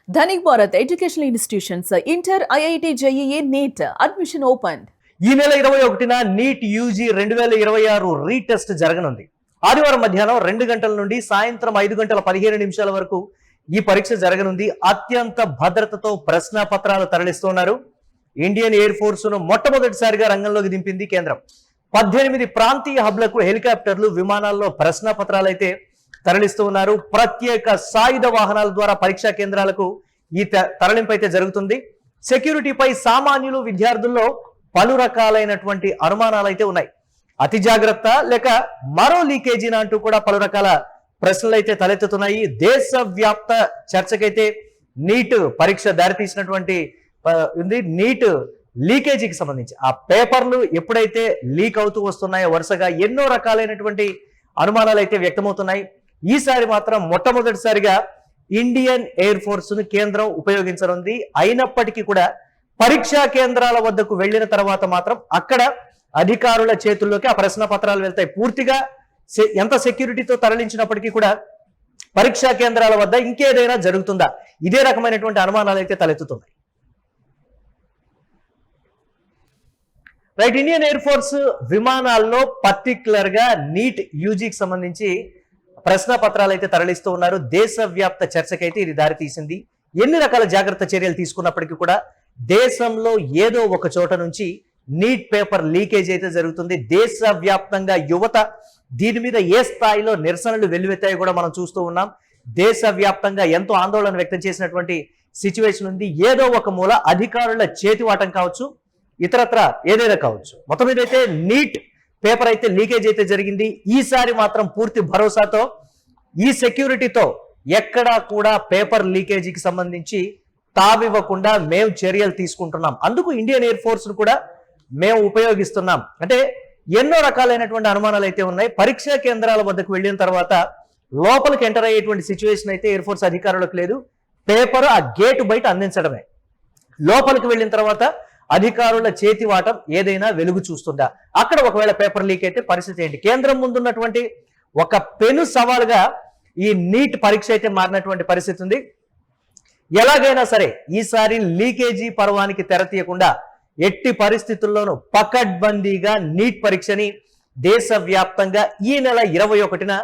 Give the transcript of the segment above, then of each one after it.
Dhanik Bharat Educational Institutions, Inter, IIT, JEE, NEET, admission opened. ఈ నెల 21న NEET UG 2026 retest జరగనుంది. ఆదివారం మధ్యాహ్నం 2 గంటల నుండి సాయంత్రం 5 గంటల 15 నిమిషాల వరకు ఈ పరీక్ష జరగనుంది. అత్యంత భద్రతతో ప్రశ్న పత్రాలు తరలిస్తున్నారు. ఇండియన్ ఎయిర్ ఫోర్స్ ను మొట్టమొదటిసారిగా రంగంలోకి దింపింది కేంద్రం. 18 ప్రాంతీయ హబ్లకు హెలికాప్టర్లు, విమానాల్లో ప్రశ్న పత్రాలు అయితే తరలిస్తూ ఉన్నారు. ప్రత్యేక సాయుధ వాహనాల ద్వారా పరీక్షా కేంద్రాలకు ఈ తరలింపు అయితే జరుగుతుంది. సెక్యూరిటీపై సామాన్యులు, విద్యార్థుల్లో పలు రకాలైనటువంటి అనుమానాలు అయితే ఉన్నాయి. అతి జాగ్రత్త లేక మరో లీకేజీనా అంటూ కూడా పలు రకాల ప్రశ్నలు అయితే తలెత్తుతున్నాయి. దేశవ్యాప్త చర్చకైతే నీట్ పరీక్ష దారితీసినటువంటి ఉంది. నీట్ లీకేజీకి సంబంధించి ఆ పేపర్లు ఎప్పుడైతే లీక్ అవుతూ వస్తున్నాయో వరుసగా ఎన్నో రకాలైనటువంటి అనుమానాలు అయితే వ్యక్తమవుతున్నాయి. ఈసారి మాత్రం మొట్టమొదటిసారిగా ఇండియన్ ఎయిర్ ఫోర్స్ ను కేంద్రం ఉపయోగించనుంది. అయినప్పటికీ కూడా పరీక్షా కేంద్రాల వద్దకు వెళ్లిన తర్వాత మాత్రం అక్కడ అధికారుల చేతుల్లోకి ఆ ప్రశ్న పత్రాలు వెళ్తాయి. పూర్తిగా ఎంత సెక్యూరిటీతో తరలించినప్పటికీ కూడా పరీక్షా కేంద్రాల వద్ద ఇంకేదైనా జరుగుతుందా, ఇదే రకమైనటువంటి అనుమానాలు అయితే తలెత్తుతున్నాయి. రైట్, ఇండియన్ ఎయిర్ ఫోర్స్ విమానాల్లో పర్టికులర్ గా నీట్ యూజీకి సంబంధించి ప్రశ్న పత్రాలు అయితే తరలిస్తూ ఉన్నారు. దేశవ్యాప్త చర్చకైతే ఇది దారితీసింది. ఎన్ని రకాల జాగ్రత్త చర్యలు తీసుకున్నప్పటికీ కూడా దేశంలో ఏదో ఒక చోట నుంచి నీట్ పేపర్ లీకేజ్ అయితే జరుగుతుంది. దేశవ్యాప్తంగా యువత దీని మీద ఏ స్థాయిలో నిరసనలు వెల్లువెత్తాయో కూడా మనం చూస్తూ ఉన్నాం. దేశవ్యాప్తంగా ఎంతో ఆందోళన వ్యక్తం చేసినటువంటి సిచ్యువేషన్ ఉంది. ఏదో ఒక మూల అధికారుల చేతివాటం కావచ్చు, ఇతరత్ర ఏదైనా కావచ్చు, మొత్తం మీద అయితే నీట్ పేపర్ అయితే లీకేజ్ అయితే జరిగింది. ఈసారి మాత్రం పూర్తి భరోసాతో ఈ సెక్యూరిటీతో ఎక్కడా కూడా పేపర్ లీకేజీకి సంబంధించి తావివ్వకుండా మేము చర్యలు తీసుకుంటున్నాం. అందుకు ఇండియన్ ఎయిర్ ఫోర్స్ ను కూడా మేము ఉపయోగిస్తున్నాం. అంటే ఎన్నో రకాలైనటువంటి అనుమానాలు అయితే ఉన్నాయి. పరీక్షా కేంద్రాల వద్దకు వెళ్ళిన తర్వాత లోపలికి ఎంటర్ అయ్యేటువంటి సిచ్యువేషన్ అయితే ఎయిర్ ఫోర్స్ అధికారులకు లేదు. పేపర్ ఆ గేటు బయట అందించడమే. లోపలికి వెళ్ళిన తర్వాత అధికారుల చేతివాటం ఏదైనా వెలుగు చూస్తుందా, అక్కడ ఒకవేళ పేపర్ లీక్ అయితే పరిస్థితి ఏంటి? కేంద్రం ముందున్నటువంటి ఒక పెను సవాలుగా ఈ నీట్ పరీక్ష అయితే మారినటువంటి పరిస్థితి ఉంది. ఎలాగైనా సరే ఈసారి లీకేజీ పర్వానికి తెరతీయకుండా ఎట్టి పరిస్థితుల్లోనూ పకడ్బందీగా నీట్ పరీక్షని దేశవ్యాప్తంగా ఈ నెల 21న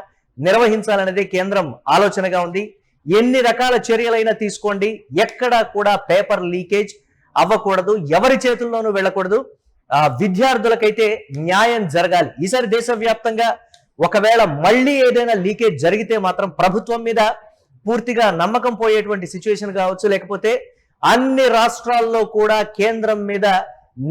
నిర్వహించాలనేది కేంద్రం ఆలోచనగా ఉంది. ఎన్ని రకాల చర్యలైనా తీసుకోండి, ఎక్కడా కూడా పేపర్ లీకేజ్ అవ్వకూడదు, ఎవరి చేతుల్లోనూ వెళ్ళకూడదు. విద్యార్థులకైతే న్యాయం జరగాలి. ఈసారి దేశవ్యాప్తంగా ఒకవేళ మళ్ళీ ఏదైనా లీకేజ్ జరిగితే మాత్రం ప్రభుత్వం మీద పూర్తిగా నమ్మకం పోయేటువంటి సిచ్యువేషన్ కావచ్చు, లేకపోతే అన్ని రాష్ట్రాల్లో కూడా కేంద్రం మీద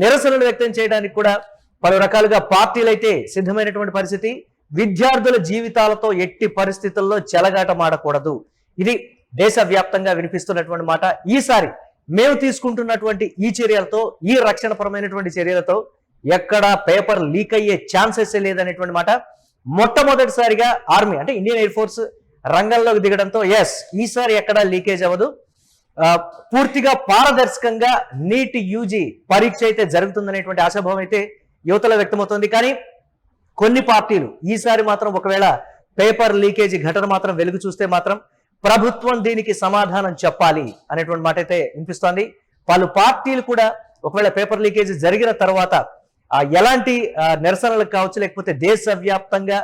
నిరసనలు వ్యక్తం చేయడానికి కూడా పలు రకాలుగా పార్టీలు అయితే సిద్ధమైనటువంటి పరిస్థితి. విద్యార్థుల జీవితాలతో ఎట్టి పరిస్థితుల్లో చెలగాటమాడకూడదు, ఇది దేశవ్యాప్తంగా వినిపిస్తున్నటువంటి మాట. ఈసారి మేము తీసుకుంటున్నటువంటి ఈ చర్యలతో, ఈ రక్షణపరమైనటువంటి చర్యలతో ఎక్కడా పేపర్ లీక్ అయ్యే ఛాన్సెస్ లేదనేటువంటి మాట. మొట్టమొదటిసారిగా ఆర్మీ అంటే ఇండియన్ ఎయిర్ ఫోర్స్ రంగంలోకి దిగడంతో ఈసారి ఎక్కడా లీకేజ్ అవ్వదు. పూర్తిగా పారదర్శకంగా నీట్ యూజీ పరీక్ష అయితే జరుగుతుందనేటువంటి ఆశాభావం అయితే యువతలో వ్యక్తమవుతుంది. కానీ కొన్ని పార్టీలు ఈసారి మాత్రం ఒకవేళ పేపర్ లీకేజీ ఘటన మాత్రం వెలుగు చూస్తే మాత్రం ప్రభుత్వం దీనికి సమాధానం చెప్పాలి అనేటువంటి మాట అయితే వినిపిస్తోంది. పలు పార్టీలు కూడా ఒకవేళ పేపర్ లీకేజ్ జరిగిన తర్వాత ఎలాంటి నిరసనలకు కావచ్చు, లేకపోతే దేశవ్యాప్తంగా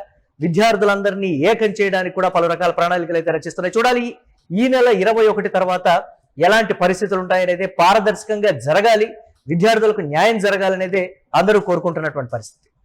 విద్యార్థులందరినీ ఏకం చేయడానికి కూడా పలు రకాల ప్రణాళికలు అయితే రచిస్తున్నాయి. చూడాలి ఈ నెల 21 తర్వాత ఎలాంటి పరిస్థితులు ఉంటాయనేది. పారదర్శకంగా జరగాలి, విద్యార్థులకు న్యాయం జరగాలనేదే అందరూ కోరుకుంటున్నటువంటి పరిస్థితి.